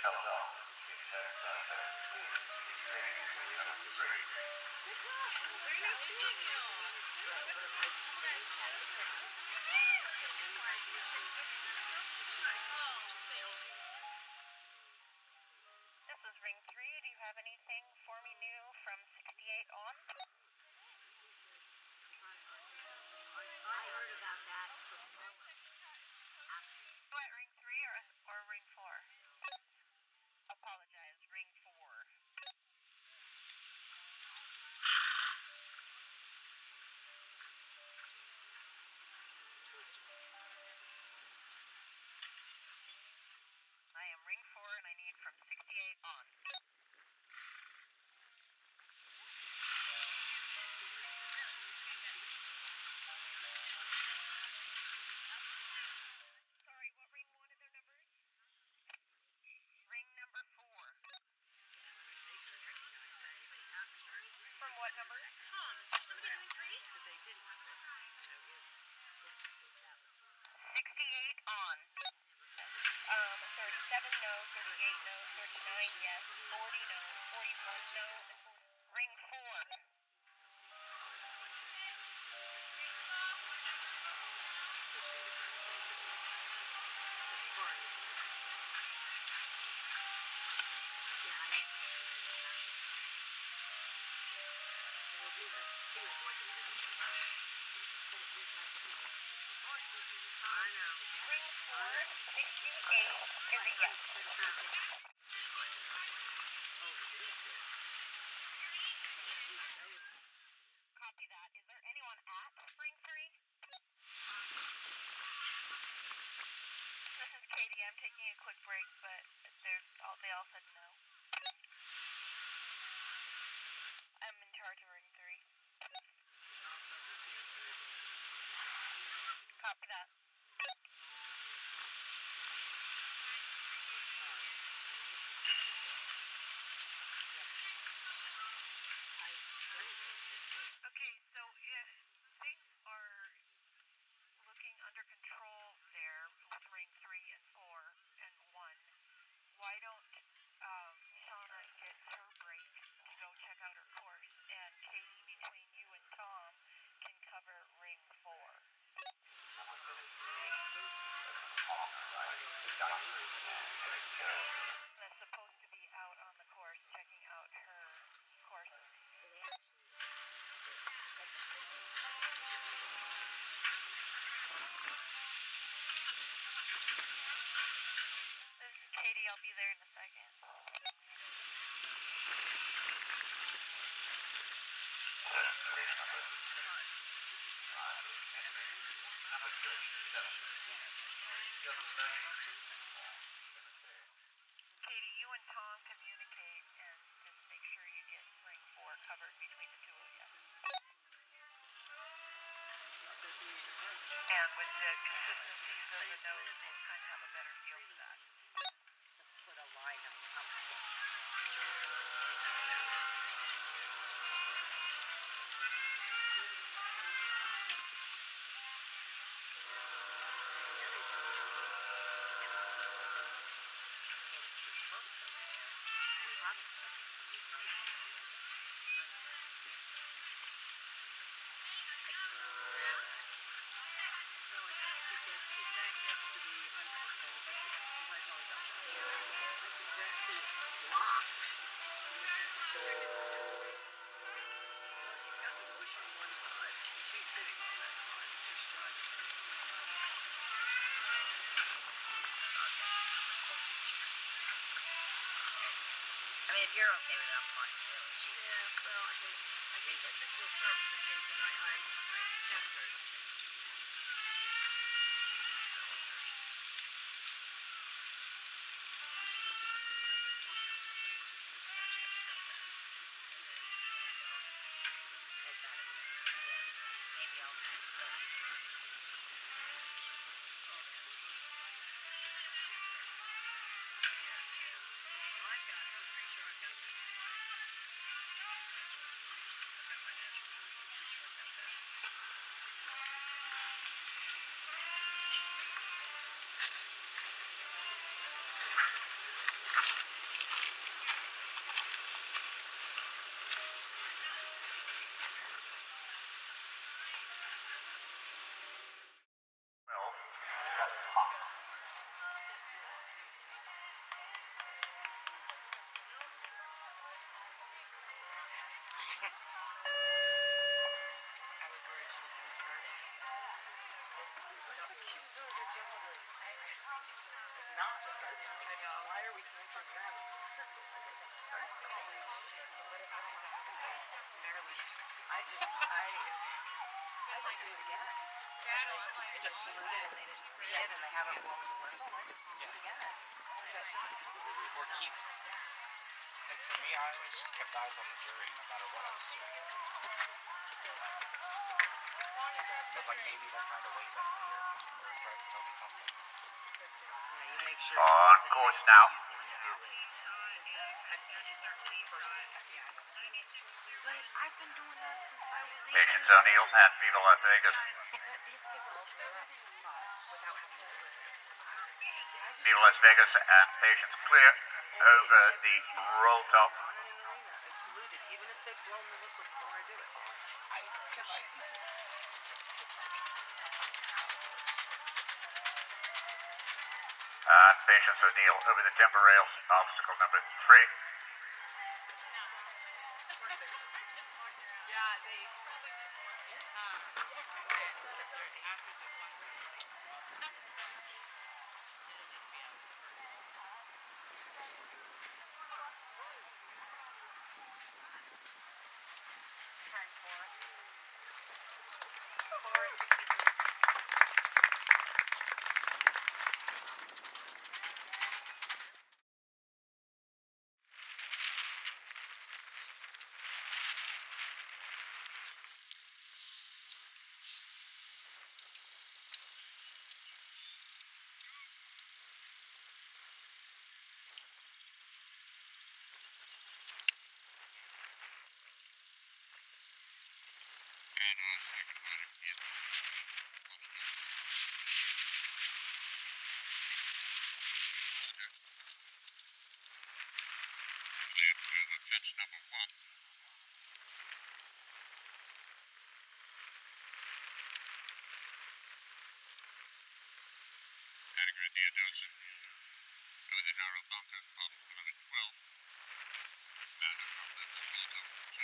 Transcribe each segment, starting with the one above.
This is Ring 3. Do you have anything for me new from 68 on? I heard about that. What, Ring 3 or Ring 4? Apologize, Ring 4. I am Ring 4 and I need from 68 on. Sorry, what Ring wanted their numbers? Ring number 4. From what number? Tom, is there somebody doing 3? 68 on. 37 no, 38 no, 39 yes, 40 no, 41 no, Ring 4. I know. Ring 4, 68 is a yes. Copy that. Is there anyone at Ring 3? This is Katie. I'm taking a quick break, but they all said no. I'm in charge of Ring 3. Copy that. Okay, so if things are looking under control there with Ring 3 and 4 and 1, why don't Shauna get her break to go check out her course, and Katie, between you and Tom, can cover Ring 4. That's supposed to be out on the course, checking out her courses. So they actually... This is Katie. I'll be there in a second. Katie, you and Tom communicate and just make sure you get Ring 4 covered between the two of you. And with the consistencies of the notes, we'll kind of have a better feel for that. To put a line of something. I mean, if you're okay with it, I'm fine too. Yeah, well, I think we'll start with the tape, and I asked her to change. Maybe I'll I'm pretty sure I've got that. I was worried she was going to start. She was doing a good job of not starting. I know. Why are we contragravity in circles? I didn't want to start. What if I don't want to have Maryland? I just do it again. I just saluted and they didn't see it and they haven't blown the whistle and I just salute again. Or keep. Like for me, I always just kept eyes on the jury, no matter what I was doing. It's like maybe they're trying to wave at me or try to tell me something. Yeah, you make sure. On course now. But I've been doing that since I was 8. Patience O'Neill and Viva Las Vegas. These kids all grow up without having to slip. Viva Las Vegas and Patience clear over the roll top. On in an arena, I've saluted, even if they've blown the whistle before I do it. And Patience O'Neill over the timber rails, obstacle number 3. Fetch number 1. Category Theodosia. Over the narrow bunker of number 12. Matter of the speed of 2.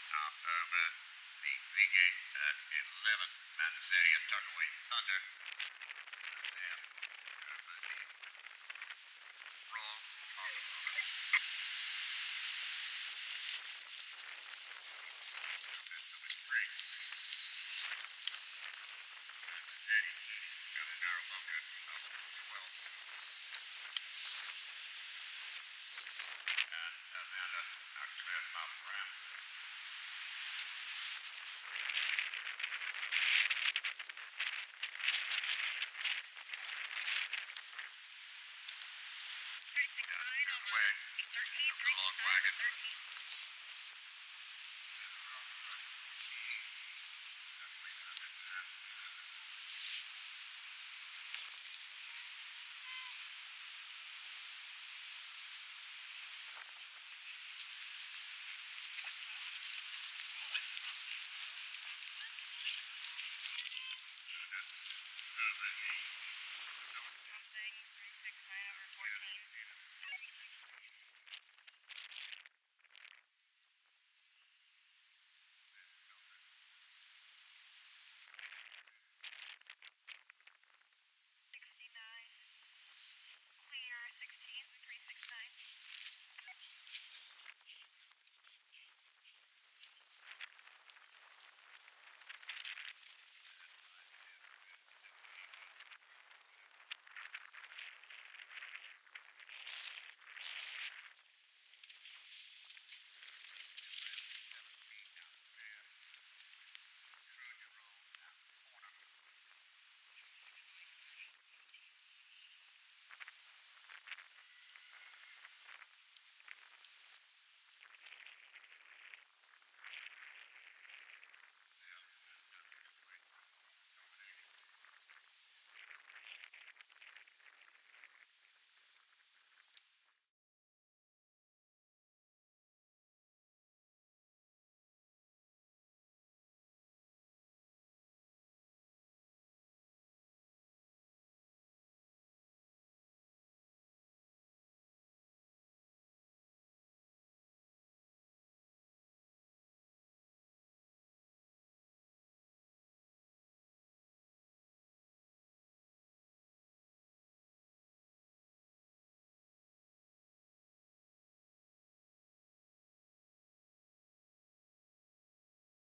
Now over the gate at 11, man this area, tuck away thunder.